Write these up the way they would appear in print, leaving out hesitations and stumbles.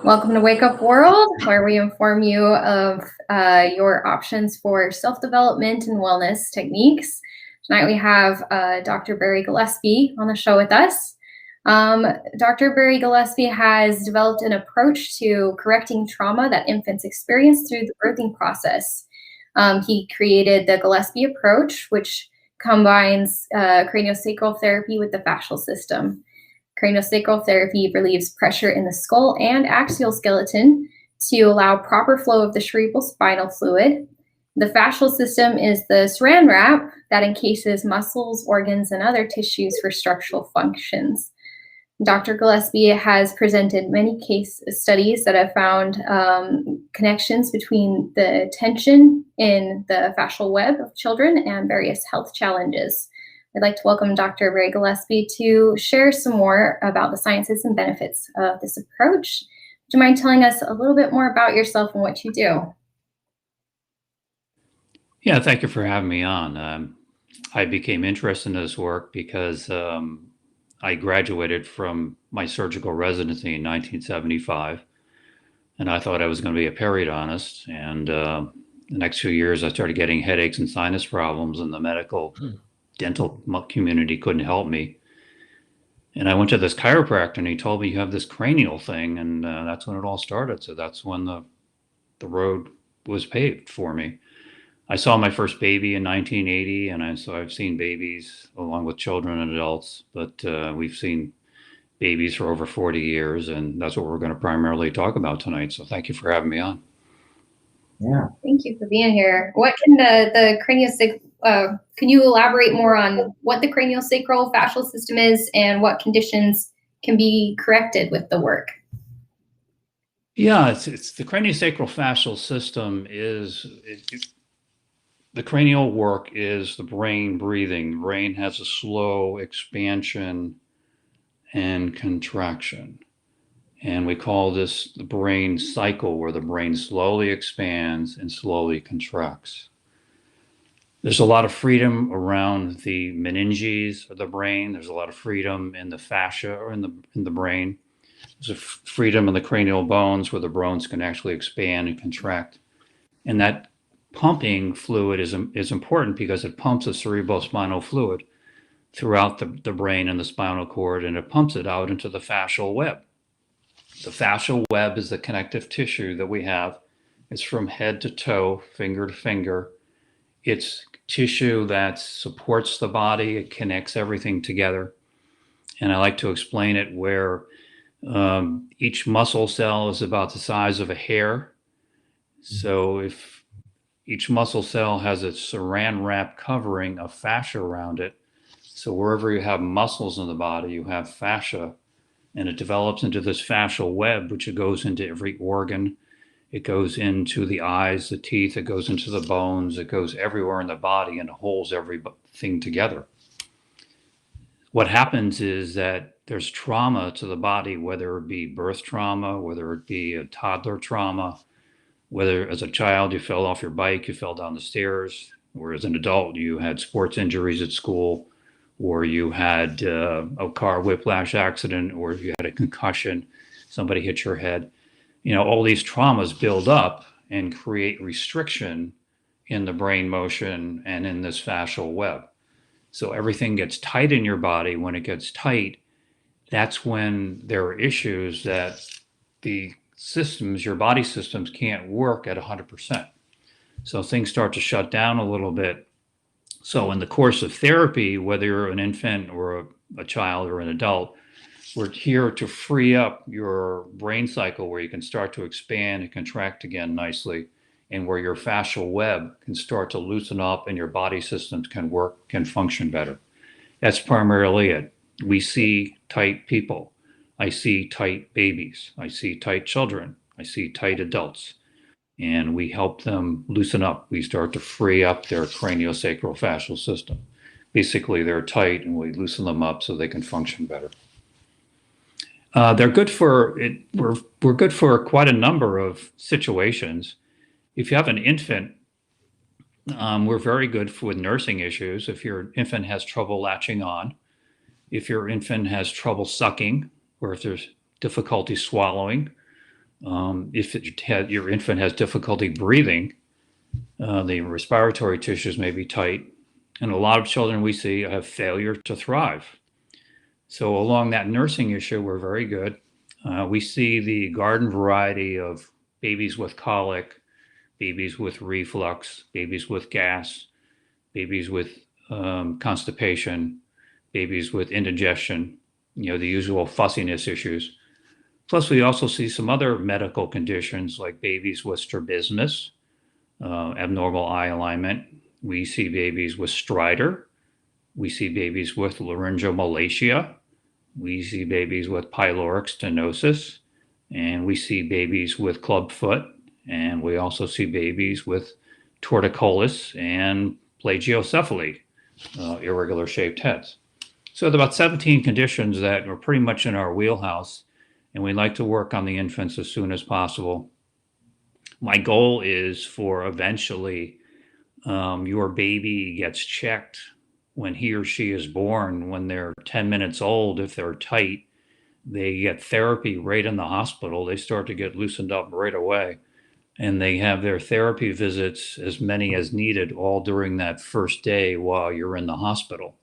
Welcome to Wake Up World, where we inform you of your options for self-development and wellness techniques. Tonight we have Dr. Barry Gillespie on the show with us. Dr. Barry Gillespie has developed an approach to correcting trauma that infants experience through the birthing process. He created the Gillespie Approach, which combines craniosacral therapy with the fascial system. Craniosacral therapy relieves pressure in the skull and axial skeleton to allow proper flow of the cerebral spinal fluid. The fascial system is the saran wrap that encases muscles, organs, and other tissues for structural functions. Dr. Gillespie has presented many case studies that have found connections between the tension in the fascial web of children and various health challenges. I'd like to welcome Dr. Barry Gillespie to share some more about the sciences and benefits of this approach. Would you mind telling us a little bit more about yourself and what you do? Yeah, thank you for having me on. I became interested in this work because I graduated from my surgical residency in 1975, and I thought I was going to be a periodontist. And the next few years, I started getting headaches and sinus problems, and the medical dental community couldn't help me. And I went to this chiropractor, and he told me, you have this cranial thing, and that's when it all started. So that's when the road was paved for me. I saw my first baby in 1980, and I've seen babies along with children and adults, but we've seen babies for over 40 years, and that's what we're going to primarily talk about tonight. So thank you for having me on. Yeah. Thank you for being here. What can the craniosacral, can you elaborate more on what the craniosacral fascial system is and what conditions can be corrected with the work? Yeah, it's the craniosacral fascial system the cranial work is the brain breathing. The brain has a slow expansion and contraction. And we call this the brain cycle, where the brain slowly expands and slowly contracts. There's a lot of freedom around the meninges of the brain. There's a lot of freedom in the fascia or in the brain. There's a freedom in the cranial bones, where the bones can actually expand and contract. And that pumping fluid is important because it pumps the cerebrospinal fluid throughout the brain and the spinal cord, and it pumps it out into the fascial web. The fascial web is the connective tissue that we have. It's from head to toe, finger to finger. It's tissue that supports the body. It connects everything together. And I like to explain it where each muscle cell is about the size of a hair. So if each muscle cell has a saran wrap covering of fascia around it, so wherever you have muscles in the body, you have fascia, and it develops into this fascial web, which it goes into every organ. It goes into the eyes, the teeth, it goes into the bones, it goes everywhere in the body and holds everything together. What happens is that there's trauma to the body, whether it be birth trauma, whether it be a toddler trauma, whether as a child you fell off your bike, you fell down the stairs, or as an adult you had sports injuries at school, or you had a car whiplash accident, or you had a concussion, somebody hit your head. All these traumas build up and create restriction in the brain motion and in this fascial web. So everything gets tight in your body. When it gets tight, that's when there are issues that the systems, your body systems, can't work at 100%. So things start to shut down a little bit. So in the course of therapy, whether you're an infant or a child or an adult, we're here to free up your brain cycle, where you can start to expand and contract again nicely, and where your fascial web can start to loosen up and your body systems can function better. That's primarily it. We see tight people. I see tight babies. I see tight children. I see tight adults. And we help them loosen up. We start to free up their craniosacral fascial system. Basically, they're tight, and we loosen them up so they can function better. They're good for it. We're good for quite a number of situations. If you have an infant, we're very good with nursing issues. If your infant has trouble latching on, if your infant has trouble sucking, or if there's difficulty swallowing, If your infant has difficulty breathing, the respiratory tissues may be tight. And a lot of children we see have failure to thrive. So along that nursing issue, we're very good. We see the garden variety of babies with colic, babies with reflux, babies with gas, babies with constipation, babies with indigestion, the usual fussiness issues. Plus, we also see some other medical conditions like babies with strabismus, abnormal eye alignment. We see babies with stridor. We see babies with laryngomalacia. We see babies with pyloric stenosis. And we see babies with clubfoot. And we also see babies with torticollis and plagiocephaly, irregular shaped heads. So there are about 17 conditions that are pretty much in our wheelhouse, and we like to work on the infants as soon as possible. My goal is for eventually your baby gets checked when he or she is born, when they're 10 minutes old. If they're tight, they get therapy right in the hospital. They start to get loosened up right away. And they have their therapy visits, as many as needed, all during that first day while you're in the hospital.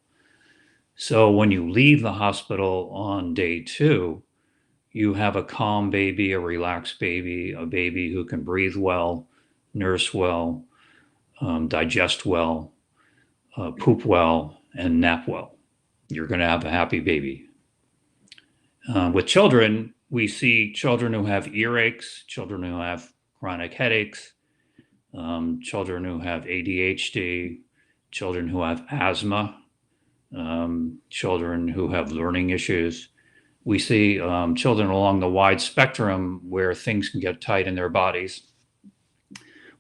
So when you leave the hospital on day 2, you have a calm baby, a relaxed baby, a baby who can breathe well, nurse well, digest well, poop well, and nap well. You're going to have a happy baby. With children, we see children who have earaches, children who have chronic headaches, children who have ADHD, children who have asthma, children who have learning issues. We see children along the wide spectrum where things can get tight in their bodies.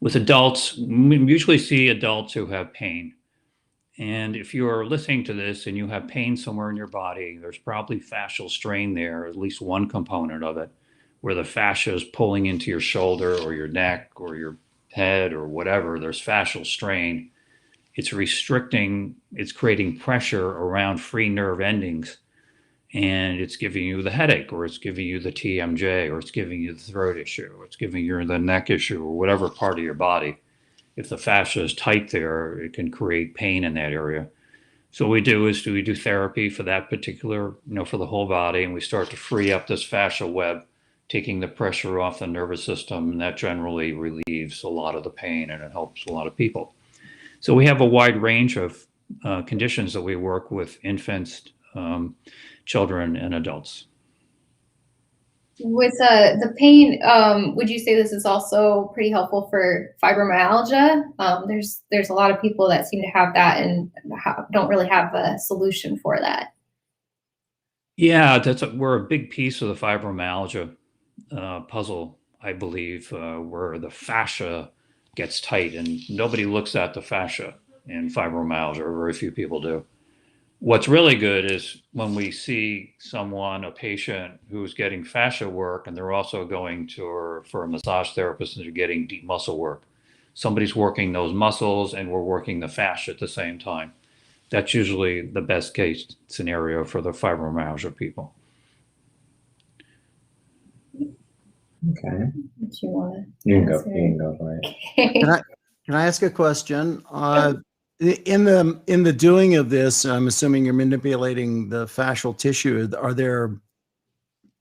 With adults, we usually see adults who have pain. And if you are listening to this and you have pain somewhere in your body, there's probably fascial strain there, at least one component of it, where the fascia is pulling into your shoulder or your neck or your head or whatever. There's fascial strain. It's restricting, it's creating pressure around free nerve endings, and it's giving you the headache, or it's giving you the TMJ, or it's giving you the throat issue, or it's giving you the neck issue, or whatever part of your body. If the fascia is tight there, it can create pain in that area. So what we do is we do therapy for that particular, for the whole body, and we start to free up this fascial web, taking the pressure off the nervous system, and that generally relieves a lot of the pain, and it helps a lot of people. So we have a wide range of conditions that we work with infants, children, and adults. With the pain, would you say this is also pretty helpful for fibromyalgia? There's a lot of people that seem to have that and don't really have a solution for that. Yeah, we're a big piece of the fibromyalgia puzzle, I believe, where the fascia gets tight, and nobody looks at the fascia in fibromyalgia, or very few people do. What's really good is when we see a patient who's getting fascia work, and they're also going for a massage therapist, and they're getting deep muscle work. Somebody's working those muscles, and we're working the fascia at the same time. That's usually the best case scenario for the fibromyalgia people. Okay. You can go for it. Can I ask a question? In the doing of this, I'm assuming you're manipulating the fascial tissue. Are there?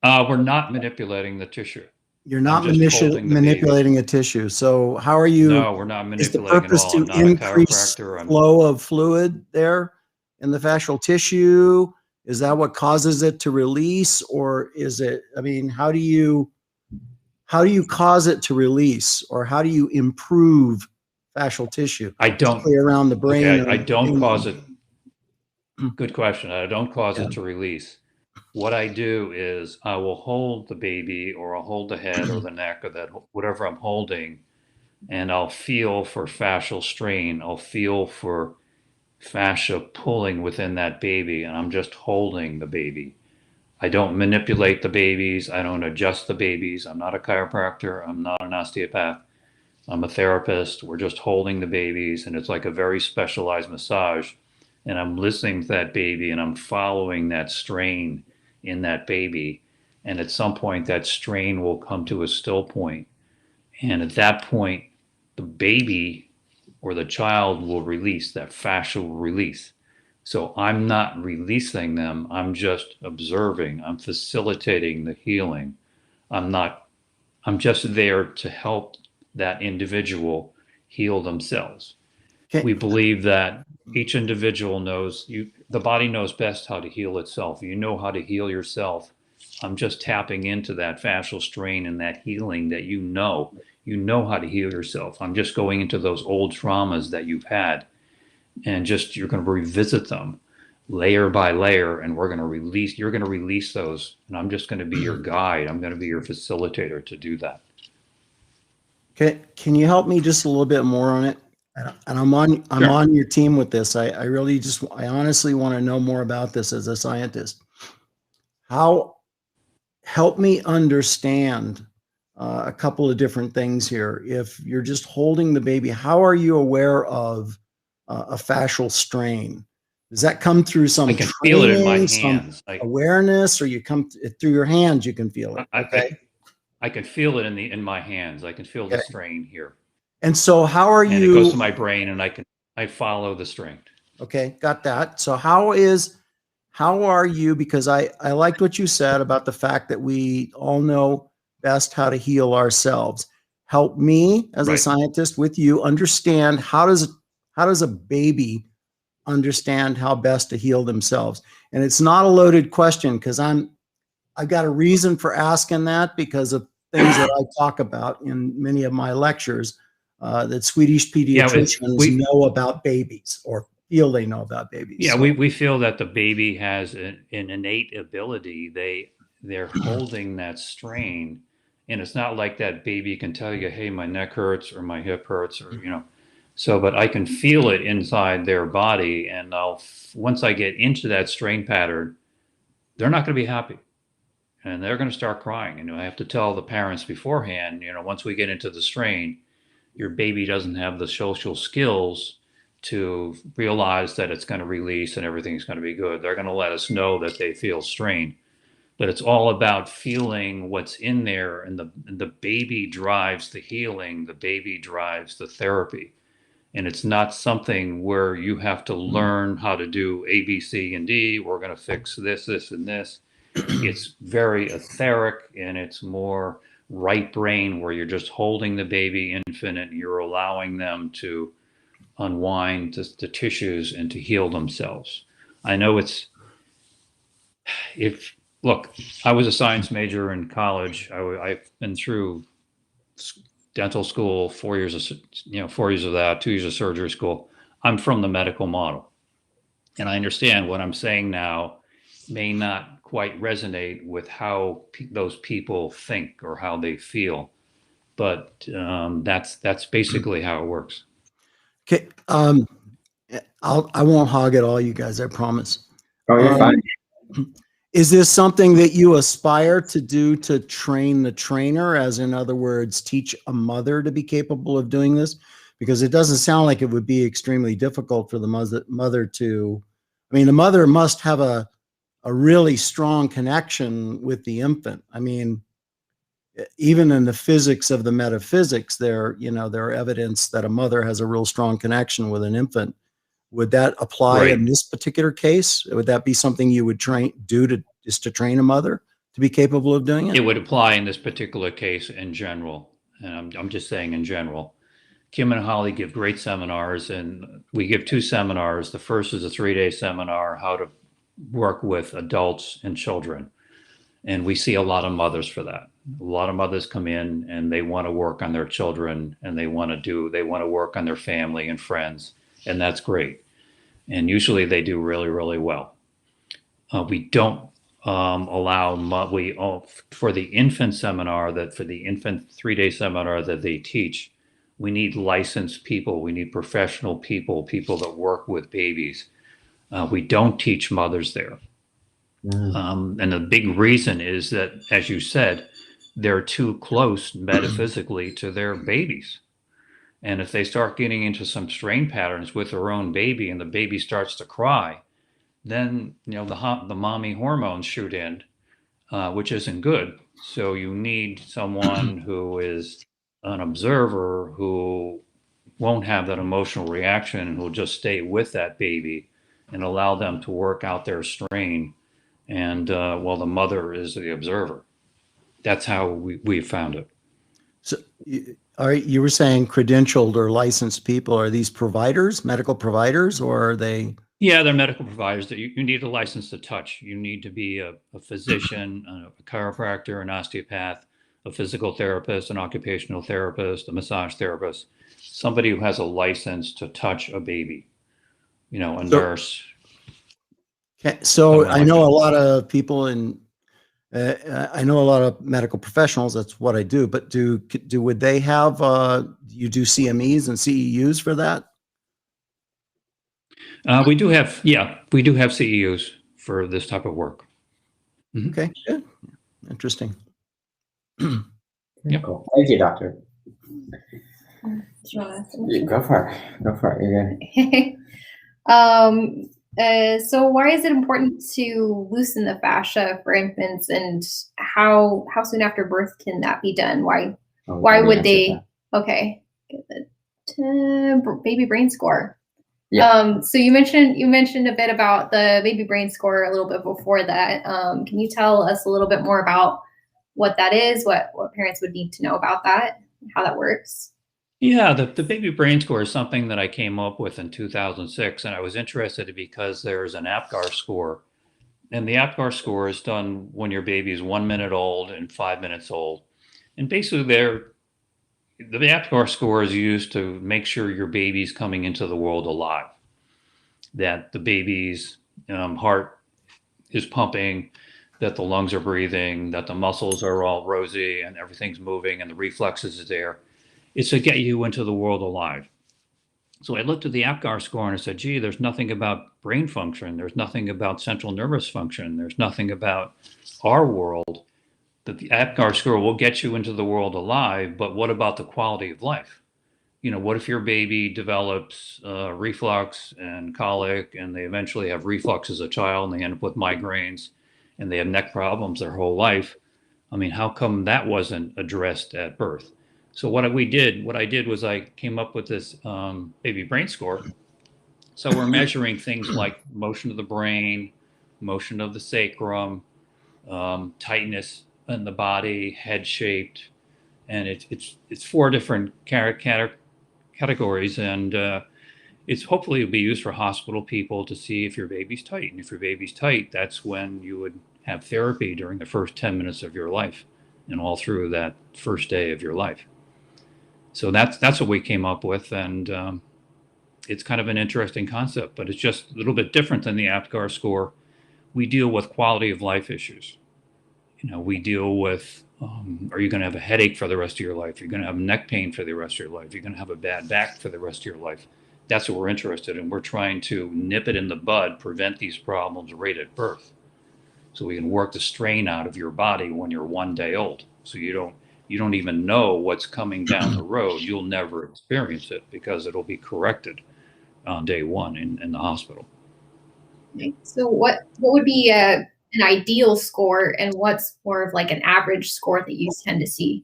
We're not manipulating the tissue. You're not manipulating a tissue. So how are you? No, we're not manipulating. Is the purpose to increase flow of fluid there in the fascial tissue? Is that what causes it to release, or is it? I mean, how do you cause it to release, or how do you improve fascial tissue? I don't around the brain. Okay, I don't cause it. Good question. I don't cause it to release. What I do is I will hold the baby, or I'll hold the head or the neck, or that whatever I'm holding, and I'll feel for fascial strain. I'll feel for fascia pulling within that baby, and I'm just holding the baby. I don't manipulate the babies. I don't adjust the babies. I'm not a chiropractor. I'm not an osteopath. I'm a therapist. We're just holding the babies, and it's like a very specialized massage. And I'm listening to that baby, and I'm following that strain in that baby. And at some point, that strain will come to a still point. And at that point, the baby or the child will release, that fascia will release. So I'm not releasing them. I'm just observing. I'm facilitating the healing. I'm just there to help that individual heal themselves. Okay. We believe that each individual the body knows best how to heal itself. You know how to heal yourself. I'm just tapping into that fascial strain and that healing that you know how to heal yourself. I'm just going into those old traumas that you've had, and you're going to revisit them layer by layer, and you're going to release those. And I'm just going to be your guide. I'm going to be your facilitator to do that. Okay. Can you help me just a little bit more on it? And I'm on your team with this. I honestly want to know more about this as a scientist. Help me understand a couple of different things here. If you're just holding the baby, how are you aware of a fascial strain? Does that come through some I can training, feel it in my hands, some awareness, or you come through your hands? You can feel it. Okay. I can feel it in my hands. I can feel the strain here. And so how are you? And it goes to my brain, and I follow the strain. Okay, got that. So how are you? Because I liked what you said about the fact that we all know best how to heal ourselves. Help me as a scientist with you understand how does a baby understand how best to heal themselves? And it's not a loaded question, because I've got a reason for asking that, because of things that I talk about in many of my lectures that Swedish pediatricians know about babies, or feel they know about babies. Yeah, so we feel that the baby has an innate ability. They're holding that strain, and it's not like that baby can tell you, hey, my neck hurts or my hip hurts, or but I can feel it inside their body, and once I get into that strain pattern, they're not going to be happy, and they're going to start crying. I have to tell the parents beforehand, once we get into the strain, your baby doesn't have the social skills to realize that it's going to release and everything's going to be good. They're going to let us know that they feel strain, but it's all about feeling what's in there, and the baby drives the healing. The baby drives the therapy. And it's not something where you have to learn how to do A, B, C, and D. We're going to fix this, this, and this. It's very etheric, and it's more right brain, where you're just holding the baby infant and you're allowing them to unwind the tissues and to heal themselves. I know look, I was a science major in college. I've been through dental school, 4 years of that, 2 years of surgery school. I'm from the medical model, and I understand what I'm saying now may not quite resonate with how those people think or how they feel, but that's basically how it works. Okay, I won't hog it all, you guys, I promise. Oh, you're fine. Is this something that you aspire to do, to train the trainer, as in other words, teach a mother to be capable of doing this? Because it doesn't sound like it would be extremely difficult for the mother to, the mother must have a really strong connection with the infant. Even in the physics of the metaphysics, there are evidence that a mother has a real strong connection with an infant. Would that apply in this particular case? Would that be something you would train a mother to be capable of doing it? It would apply in this particular case in general. And I'm just saying in general. Kim and Holly give great seminars, and we give 2 seminars. The first is a 3-day seminar, how to work with adults and children. And we see a lot of mothers for that. A lot of mothers come in and they want to work on their children, and they want to work on their family and friends. And that's great. And usually they do really, really well. We don't for the infant seminar, for the infant 3-day seminar that they teach, we need licensed people. We need professional people that work with babies. We don't teach mothers there. And the big reason is that, as you said, they're too close metaphysically to their babies. And if they start getting into some strain patterns with their own baby, and the baby starts to cry, then the mommy hormones shoot in, which isn't good. So you need someone who is an observer who won't have that emotional reaction and will just stay with that baby and allow them to work out their strain. And while the mother is the observer, that's how we found it. So you were saying credentialed or licensed people. Are these providers, medical providers, or are they? Yeah, they're medical providers that you need a license to touch. You need to be a physician, a chiropractor, an osteopath, a physical therapist, an occupational therapist, a massage therapist, somebody who has a license to touch a baby, a nurse. So I know a lot of people I know a lot of medical professionals. That's what I do. But would they have, you do CMEs and CEUs for that? We do have CEUs for this type of work. Mm-hmm. Okay, good. Interesting. Yeah. Cool. Thank you, doctor. Go for it. Go for it. You're good. So why is it important to loosen the fascia for infants, and how soon after birth can that be done? Why would they? That. Okay, baby brain score. Yeah. So you mentioned a bit about the baby brain score a little bit before that. Can you tell us a little bit more about what that is, what parents would need to know about that, how that works? Yeah, the baby brain score is something that I came up with in 2006, and I was interested because there's an APGAR score. And the APGAR score is done when your baby is 1 minute old and 5 minutes old. And basically the APGAR score is used to make sure your baby's coming into the world alive, that the baby's heart is pumping, that the lungs are breathing, that the muscles are all rosy and everything's moving and the reflexes is there. It's to get you into the world alive. So I looked at the APGAR score and I said, gee, there's nothing about brain function. There's nothing about central nervous function. There's nothing about our world. That the APGAR score will get you into the world alive, but what about the quality of life? What if your baby develops reflux and colic, and they eventually have reflux as a child and they end up with migraines and they have neck problems their whole life? I mean, how come that wasn't addressed at birth? So what I did was I came up with this baby brain score. So we're measuring things like motion of the brain, motion of the sacrum, tightness in the body, head shaped, and it's 4 different categories, and it's hopefully will be used for hospital people to see if your baby's tight. And if your baby's tight, that's when you would have therapy during the first 10 minutes of your life and all through that first day of your life. So that's what we came up with, and it's kind of an interesting concept, but it's just a little bit different than the APGAR score. We deal with quality of life issues. We deal with, are you going to have a headache for the rest of your life? You're going to have neck pain for the rest of your life. You're going to have a bad back for the rest of your life. That's what we're interested in. We're trying to nip it in the bud, prevent these problems right at birth, so we can work the strain out of your body when you're 1 day old. So you don't even know what's coming down the road. You'll never experience it because it'll be corrected on day 1 in the hospital. Okay. So what would be an ideal score, and what's more of like an average score that you tend to see?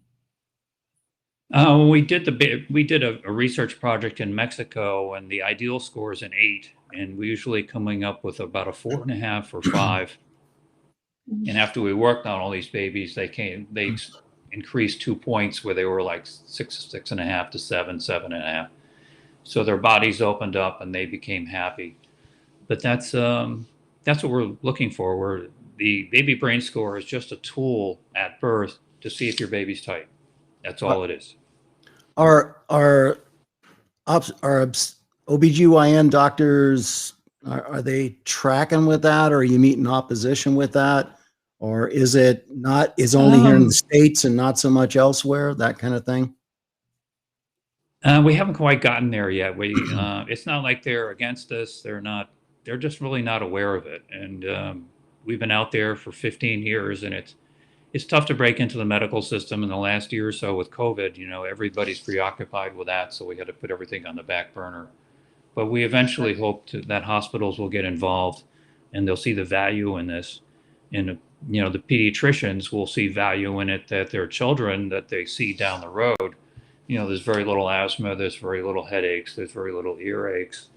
We did a research project in Mexico, and the ideal score is an 8, and we usually coming up with about a 4.5 or 5. And after we worked on all these babies, they increased 2 points where they were like 6.5 to 7.5. So their bodies opened up and they became happy. But that's what we're looking for. The baby brain score is just a tool at birth to see if your baby's tight. That's all it is. Are OBGYN doctors, are they tracking with that, or are you meet in opposition with that? Or is it not, is only here in the States and not so much elsewhere, that kind of thing? We haven't quite gotten there yet. It's not like they're against us. They're just really not aware of it. And we've been out there for 15 years, and it's tough to break into the medical system in the last year or so with COVID. Everybody's preoccupied with that, so we had to put everything on the back burner. But we eventually hope that hospitals will get involved and they'll see the value in this. And the pediatricians will see value in it, that their children that they see down the road, there's very little asthma, there's very little headaches, there's very little earaches.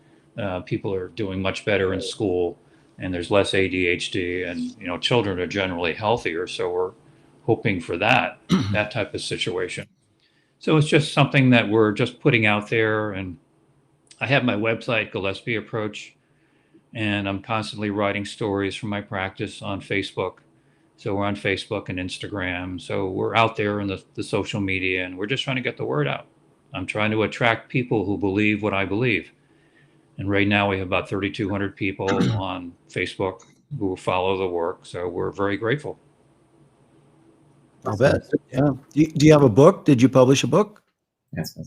People are doing much better in school, and there's less ADHD, and children are generally healthier. So we're hoping for that type of situation. So it's just something that we're just putting out there. And I have my website, Gillespie Approach, and I'm constantly writing stories from my practice on Facebook. So we're on Facebook and Instagram. So we're out there in the social media, and we're just trying to get the word out. I'm trying to attract people who believe what I believe. And right now we have about 3,200 people on Facebook who follow the work. So we're very grateful. I'll bet. Yeah. Do you have a book? Did you publish a book? Yes.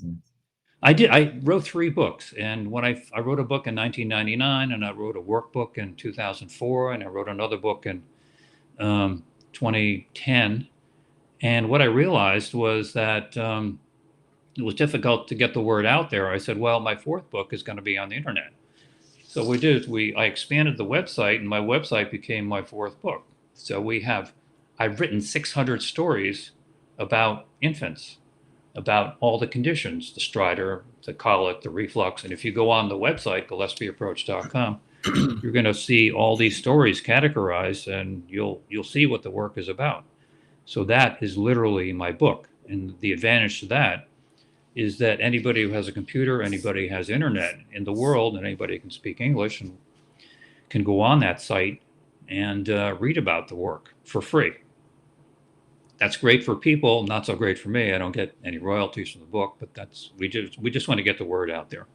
I did. I wrote 3 books. And when I wrote a book in 1999, and I wrote a workbook in 2004, and I wrote another book in 2010. And what I realized was that it was difficult to get the word out there. I said, well, my 4th book is going to be on the internet. So we did. I expanded the website, and my website became my 4th book. So I've written 600 stories about infants, about all the conditions, the stridor, the colic, the reflux. And if you go on the website, GillespieApproach.com, you're going to see all these stories categorized, and you'll see what the work is about. So that is literally my book. And the advantage to that is that anybody who has a computer, anybody who has internet in the world, and anybody can speak English and can go on that site and read about the work for free. That's great for people, not so great for me. I don't get any royalties from the book, but we just want to get the word out there.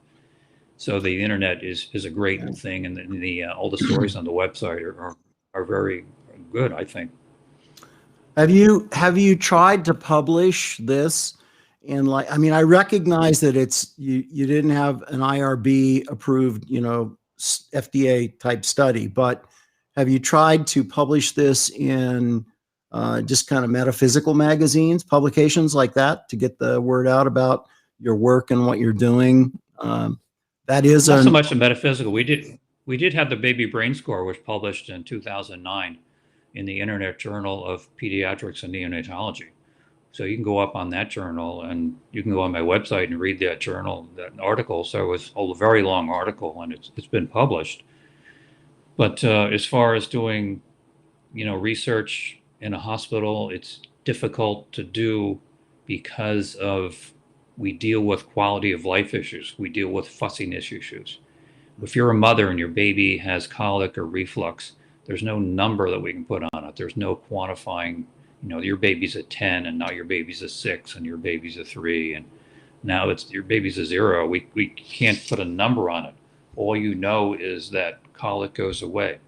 So the internet is a great thing, and all the stories on the website are very good, I think. Have you tried to publish this in, like, I mean, I recognize that you didn't have an IRB approved, FDA type study, but have you tried to publish this in just kind of metaphysical magazines, publications like that, to get the word out about your work and what you're doing? That is not so much the metaphysical. We did have the baby brain score, which published in 2009 in the Internet Journal of Pediatrics and Neonatology. So you can go up on that journal, and you can go on my website and read that journal, that article. So it's a very long article, and it's been published. But as far as doing, research in a hospital, it's difficult to do because we deal with quality of life issues. We deal with fussiness issues. If you're a mother and your baby has colic or reflux, there's no number that we can put on it. There's no quantifying, your baby's a 10, and now your baby's a 6, and your baby's a 3, and now your baby's a 0. We can't put a number on it. All you know is that colic goes away,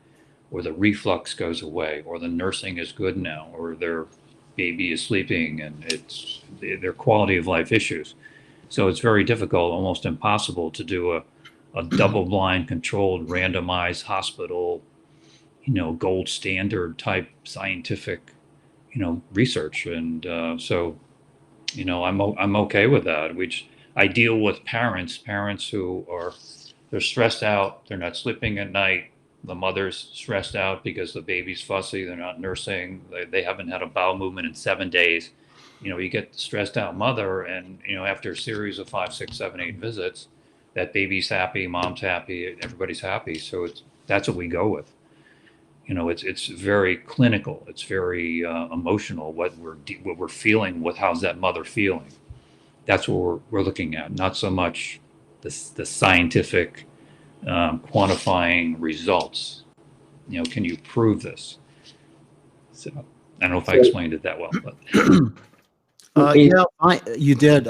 or the reflux goes away, or the nursing is good now, or their baby is sleeping, and it's their quality of life issues. So it's very difficult, almost impossible, to do a double-blind, controlled, randomized hospital, gold standard type scientific, research. And so, I'm okay with that. I deal with parents who they're stressed out. They're not sleeping at night. The mother's stressed out because the baby's fussy. They're not nursing. They haven't had a bowel movement in 7 days. You get the stressed out mother, and, after a series of 5, 6, 7, 8 visits, that baby's happy, mom's happy, everybody's happy. So that's what we go with. It's very clinical. It's very emotional. What we're feeling with, how's that mother feeling? That's what we're looking at. Not so much the scientific quantifying results. Can you prove this? So I don't know if I explained it that well, but you did.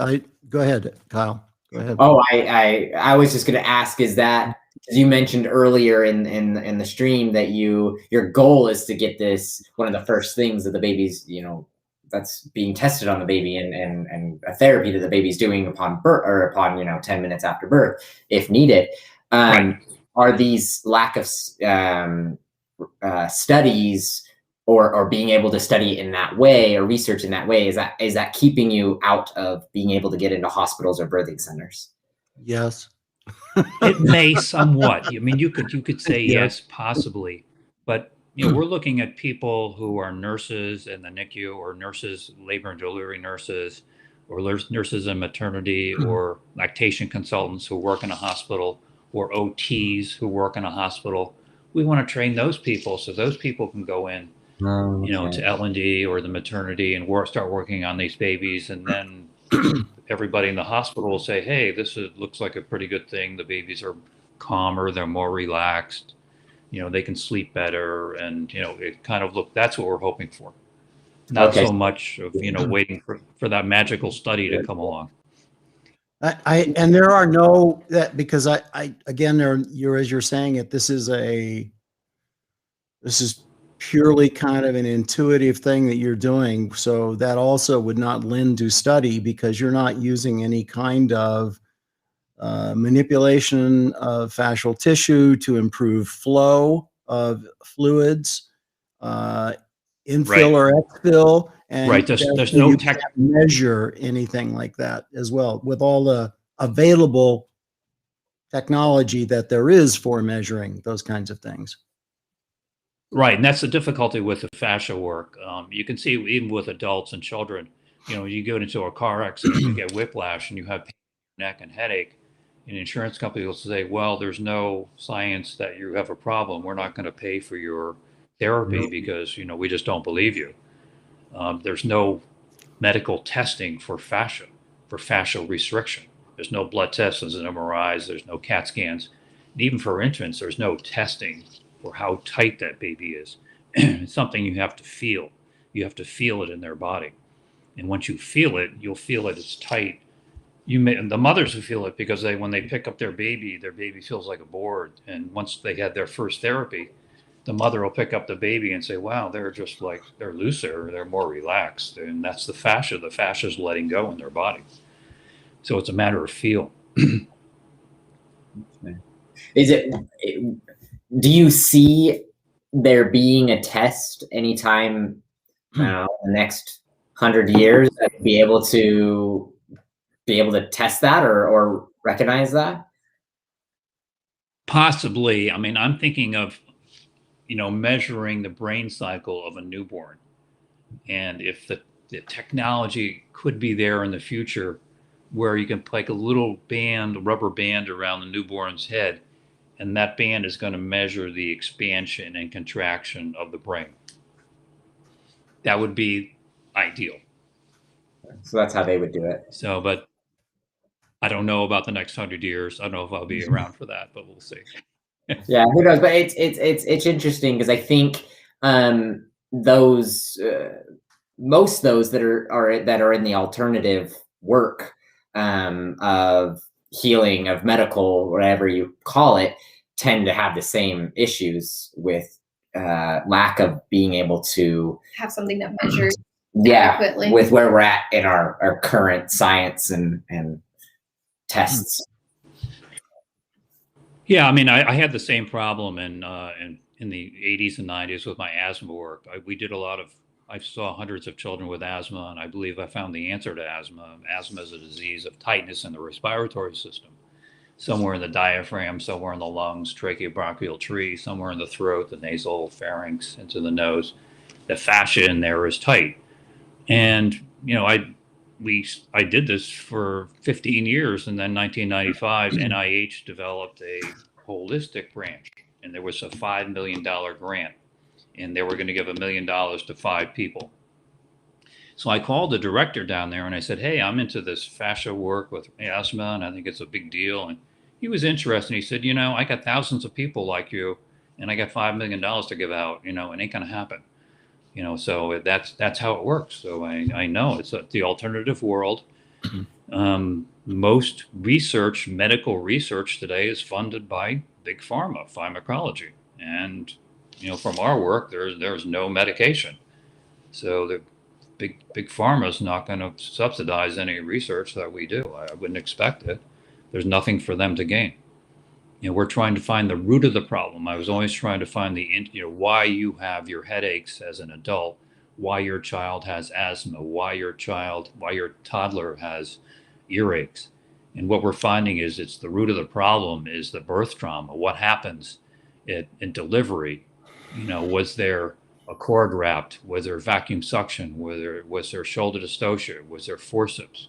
Go ahead, Kyle. Go ahead. Oh, I was just going to ask, is that, as you mentioned earlier in the stream, that your goal is to get this, one of the first things that the baby's, that's being tested on the baby, and a therapy that the baby's doing upon birth, or upon 10 minutes after birth, if needed. Right. Are these lack of studies or being able to study in that way, or research in that way, is that keeping you out of being able to get into hospitals or birthing centers? Yes. It may somewhat. I mean, you could say yes, possibly, but we're looking at people who are nurses in the NICU, or nurses, labor and delivery nurses, or nurses in maternity, or lactation consultants who work in a hospital, or OTs who work in a hospital. We want to train those people so those people can go in, to L&D or the maternity and start working on these babies. And then everybody in the hospital will say, hey, looks like a pretty good thing. The babies are calmer, they're more relaxed, they can sleep better. And, it kind of that's what we're hoping for. Not so much of, waiting for that magical study to come along. And there are no, that, because again, as you're saying it, this is purely kind of an intuitive thing that you're doing. So that also would not lend to study, because you're not using any kind of manipulation of fascial tissue to improve flow of fluids, infill or exfill. And there's no can't measure anything like that as well, with all the available technology that there is for measuring those kinds of things. Right, and that's the difficulty with the fascia work. You can see even with adults and children, you go into a car accident, you get whiplash, and you have pain in your neck and headache, and the insurance company will say, well, there's no science that you have a problem. We're not going to pay for your therapy because, we just don't believe you. There's no medical testing for fascia, for fascial restriction. There's no blood tests, there's no MRIs, there's no CAT scans. And even for infants, there's no testing for how tight that baby is. It's something you have to feel. You have to feel it in their body. And once you feel it, you'll feel it, it's tight. The mothers will feel it because when they pick up their baby feels like a board. And once they had their first therapy, the mother will pick up the baby and say, wow, they're looser, they're more relaxed. And that's the fascia. The fascia is letting go in their body. So it's a matter of feel. Do you see there being a test anytime the next 100 years that be able to test that or recognize that? Possibly. I mean, I'm thinking of, measuring the brain cycle of a newborn. And if the technology could be there in the future where you can put a little rubber band around the newborn's head, and that band is going to measure the expansion and contraction of the brain. That would be ideal. So that's how they would do it. So, but I don't know about the next 100 years. I don't know if I'll be around for that, but we'll see. Yeah, who knows? But it's interesting because I think most those that are in the alternative work of healing, of medical, whatever you call it, tend to have the same issues with lack of being able to have something that measures adequately with where we're at in our current science and tests. Yeah, I mean, I had the same problem in the 80s and 90s with my asthma work. I saw hundreds of children with asthma, and I believe I found the answer to asthma. Asthma is a disease of tightness in the respiratory system, somewhere in the diaphragm, somewhere in the lungs, tracheobronchial tree, somewhere in the throat, the nasal pharynx, into the nose. The fascia in there is tight. And, I did this for 15 years, and then 1995, NIH developed a holistic branch, and there was a $5 million grant, and they were going to give $1 million to 5 people. So I called the director down there and I said, hey, I'm into this fascia work with asthma, and I think it's a big deal. And he was interested. He said, I got thousands of people like you, and I got $5 million to give out, it ain't going to happen. So that's how it works. So I know it's the alternative world. Most research, medical research today, is funded by big pharma, pharmacology. And, from our work, there's no medication. So the big pharma is not going to subsidize any research that we do. I wouldn't expect it. There's nothing for them to gain. We're trying to find the root of the problem. I was always trying to find why you have your headaches as an adult, why your child has asthma, why your toddler has earaches. And what we're finding is it's the root of the problem is the birth trauma. What happens in delivery Was there a cord wrapped? Was there vacuum suction? Was there shoulder dystocia? Was there forceps?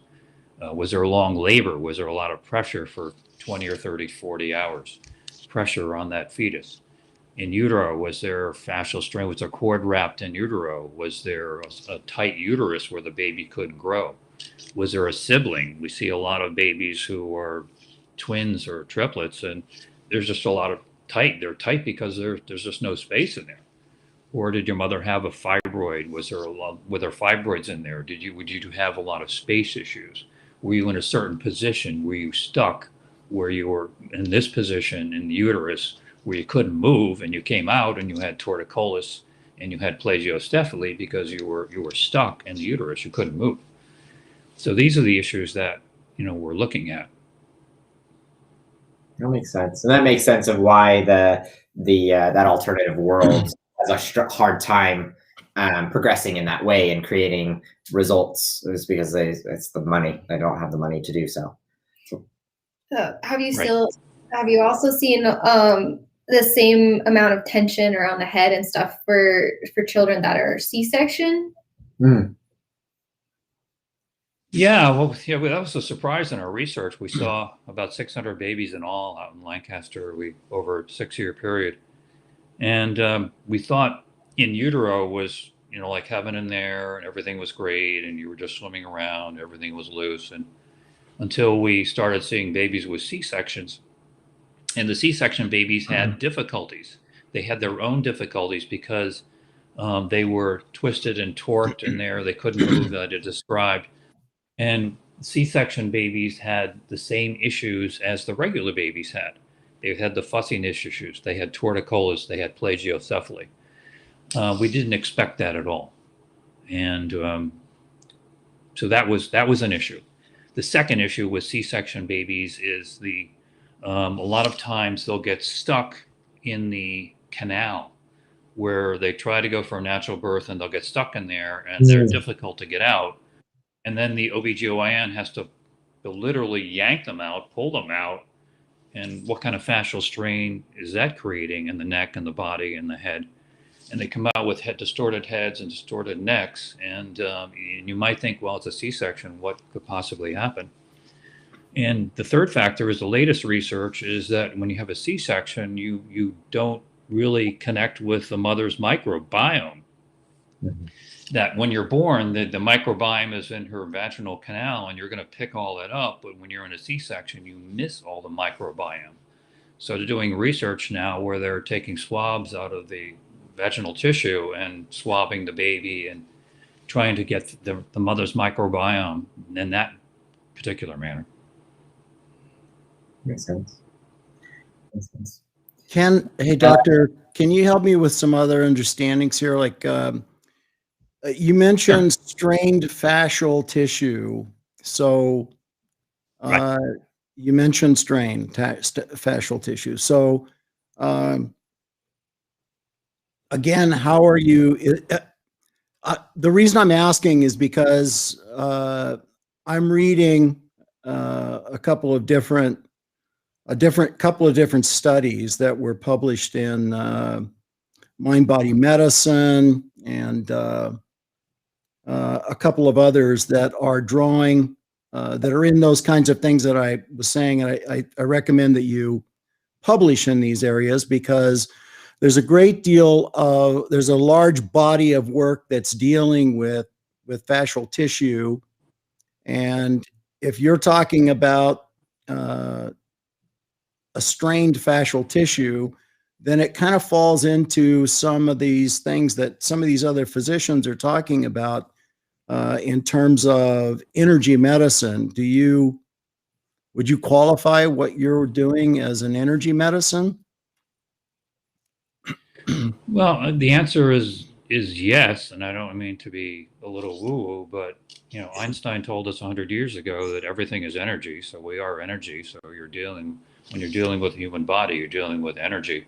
Was there long labor? Was there a lot of pressure for 20 or 30, 40 hours? Pressure on that fetus. In utero, was there fascial strain? Was there cord wrapped in utero? Was there a tight uterus where the baby couldn't grow? Was there a sibling? We see a lot of babies who are twins or triplets, and there's just a lot of tight. They're tight because there's just no space in there. Or did your mother have a fibroid? Were there fibroids in there? Would you have a lot of space issues? Were you in a certain position? Were you stuck where you were in this position in the uterus where you couldn't move, and you came out and you had torticollis and you had plagiocephaly because you were stuck in the uterus, you couldn't move. So these are the issues that we're looking at. That makes sense, and that makes sense of why that alternative world has a hard time progressing in that way and creating results, is because it's the money. They don't have the money to do so. Have you also seen the same amount of tension around the head and stuff for children that are C-section? Yeah, that was a surprise in our research. We saw about 600 babies in all out in Lancaster over a 6-year period. And we thought in utero was, like heaven in there, and everything was great, and you were just swimming around, everything was loose. And until we started seeing babies with C-sections, and the C-section babies had difficulties. They had their own difficulties because they were twisted and torqued in there. They couldn't move, that I described. And C-section babies had the same issues as the regular babies had. They had the fussiness issues. They had torticollis. They had plagiocephaly. We didn't expect that at all. And so that was an issue. The second issue with C-section babies is a lot of times they'll get stuck in the canal where they try to go for a natural birth, and they'll get stuck in there, and they're difficult to get out. And then the OBGYN has to literally yank them out, pull them out. And what kind of fascial strain is that creating in the neck and the body and the head? And they come out with distorted heads and distorted necks. And you might think, well, it's a C-section. What could possibly happen? And the third factor is the latest research is that when you have a C-section, you don't really connect with the mother's microbiome. That when you're born, the microbiome is in her vaginal canal, and you're going to pick all that up. But when you're in a C-section, you miss all the microbiome. So they're doing research now where they're taking swabs out of the vaginal tissue and swabbing the baby and trying to get the mother's microbiome in that particular manner. Makes sense. Hey, doctor, can you help me with some other understandings here? Like, you mentioned strained fascial tissue. So you mentioned strained fascial tissue. So again, how are you? The reason I'm asking is because I'm reading a couple of different studies that were published in Mind Body Medicine and a couple of others that are drawing that are in those kinds of things that I was saying. And I recommend that you publish in these areas because there's a large body of work that's dealing with fascial tissue. And if you're talking about a strained fascial tissue, then it kind of falls into some of these things that some of these other physicians are talking about in terms of energy medicine. Would you qualify what you're doing as an energy medicine? Well, the answer is yes, and I don't mean to be a little woo-woo, but Einstein told us 100 years ago that everything is energy, so we are energy. So when you're dealing with the human body, you're dealing with energy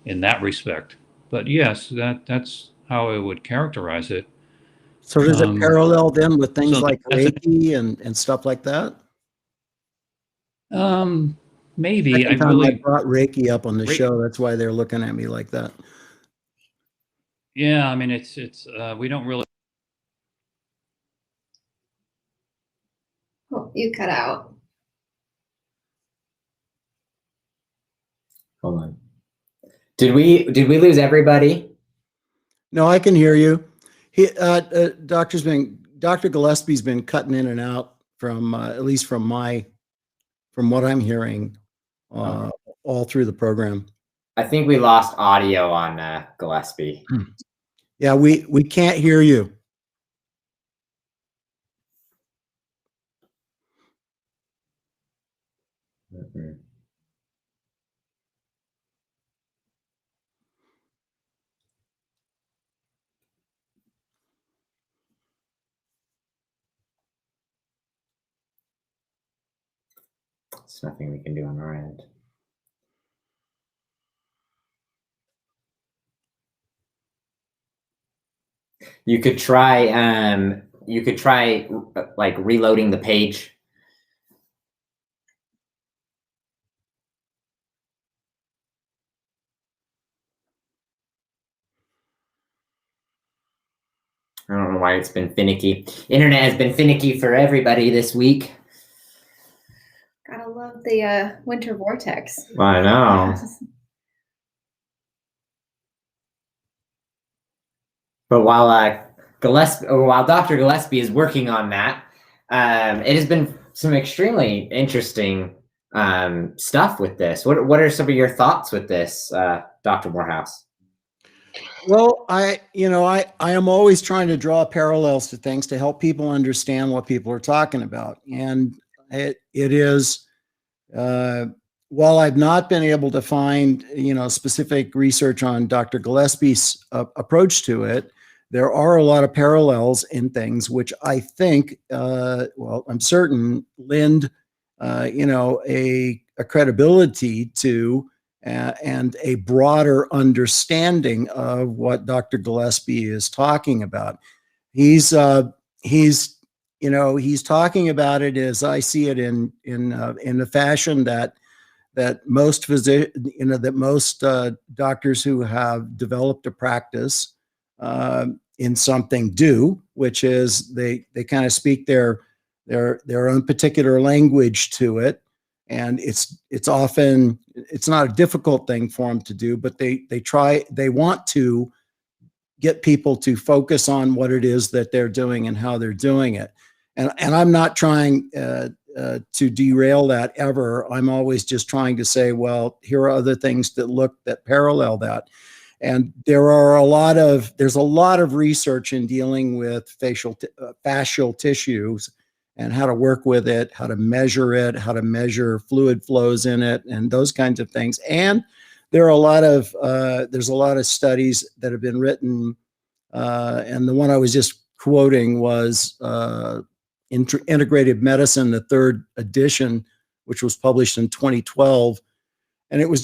in that respect. But yes, that's how I would characterize it. So does it parallel then with things like Reiki and stuff like that? Maybe. I brought Reiki up on the show. That's why they're looking at me like that. Yeah, I mean, we don't really. Oh, you cut out. Hold on. Did we lose everybody? No, I can hear you. Dr. Gillespie's been cutting in and out from at least from what I'm hearing all through the program. I think we lost audio on Gillespie. Yeah, we can't hear you. Mm-hmm. There's nothing we can do on our end. You could try like reloading the page. I don't know why it's been finicky. Internet has been finicky for everybody this week. Gotta love the winter vortex. I know. But while Dr. Gillespie is working on that, it has been some extremely interesting stuff with this. What are some of your thoughts with this, Dr. Morehouse? Well, I am always trying to draw parallels to things to help people understand what people are talking about. And it is, while I've not been able to find, specific research on Dr. Gillespie's approach to it, there are a lot of parallels in things which I think, I'm certain lend, a credibility to and a broader understanding of what Dr. Gillespie is talking about. He's talking about it as I see it in a fashion that most doctors who have developed a practice in something do, which is they kind of speak their own particular language to it. And it's not a difficult thing for them to do, but they want to get people to focus on what it is that they're doing and how they're doing it. And I'm not trying to derail that ever. I'm always just trying to say, well, here are other things that parallel that. And there's a lot of research in dealing with fascial tissues and how to work with it, how to measure fluid flows in it, and those kinds of things. And there's a lot of studies that have been written, and the one I was just quoting was Integrative Medicine, the third edition, which was published in 2012. And it was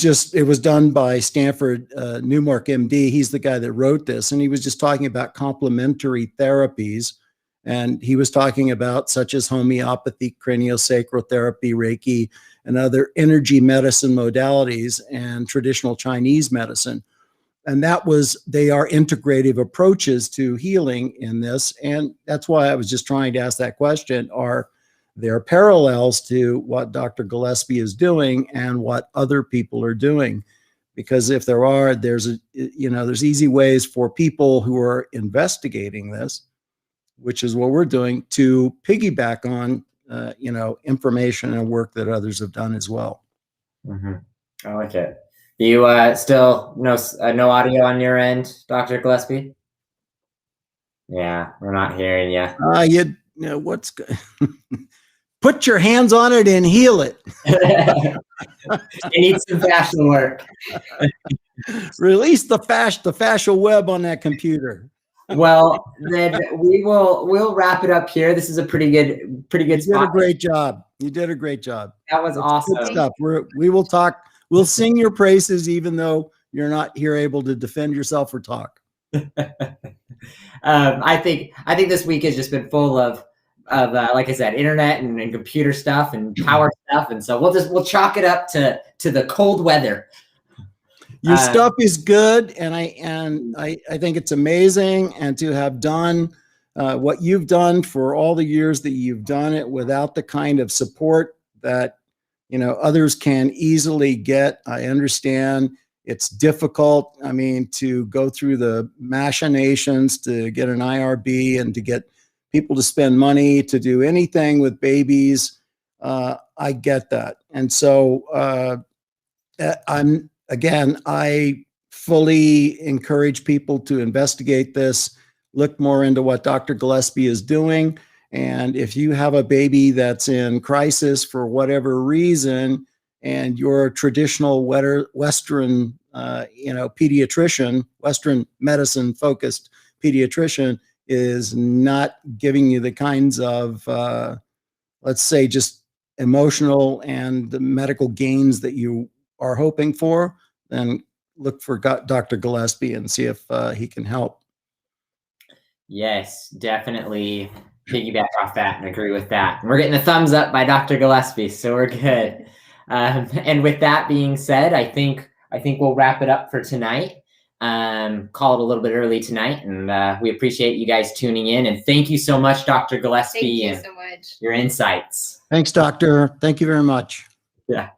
done by Stanford Newmark, MD. He's the guy that wrote this, and he was just talking about complementary therapies. And he was talking about such as homeopathy, craniosacral therapy, Reiki, and other energy medicine modalities and traditional Chinese medicine. And they are integrative approaches to healing in this. And that's why I was just trying to ask that question. Are there parallels to what Dr. Gillespie is doing and what other people are doing? Because if there are, there's easy ways for people who are investigating this, which is what we're doing, to piggyback on, information and work that others have done as well. Mm-hmm. I like it. You still no audio on your end, Dr. Gillespie? Yeah, we're not hearing you. What's good? Put your hands on it and heal it. It needs some fascial work. Release the fascial web on that computer. Well, then we'll wrap it up here. This is a pretty good spot. You did a great job. You did a great job. That was awesome. Good stuff. We will talk. We'll sing your praises, even though you're not here able to defend yourself or talk. I think this week has just been full of like I said, internet and computer stuff and power stuff, and so we'll chalk it up to the cold weather. Your stuff is good, and I think it's amazing, and to have done what you've done for all the years that you've done it without the kind of support that others can easily get. I understand it's difficult. I mean, to go through the machinations to get an IRB and to get people to spend money to do anything with babies. I get that, and so I fully encourage people to investigate this, look more into what Dr. Gillespie is doing. And if you have a baby that's in crisis for whatever reason, and your traditional Western, pediatrician, Western medicine focused pediatrician is not giving you the kinds of, let's say, just emotional and medical gains that you are hoping for, then look for Dr. Gillespie and see if he can help. Yes, definitely piggyback off that and agree with that. We're getting a thumbs up by Dr. Gillespie, so we're good. And with that being said, I think we'll wrap it up for tonight. Call it a little bit early tonight, and we appreciate you guys tuning in. And thank you so much, Dr. Gillespie. Thank you so much. Your insights. Thanks, doctor. Thank you very much. Yeah.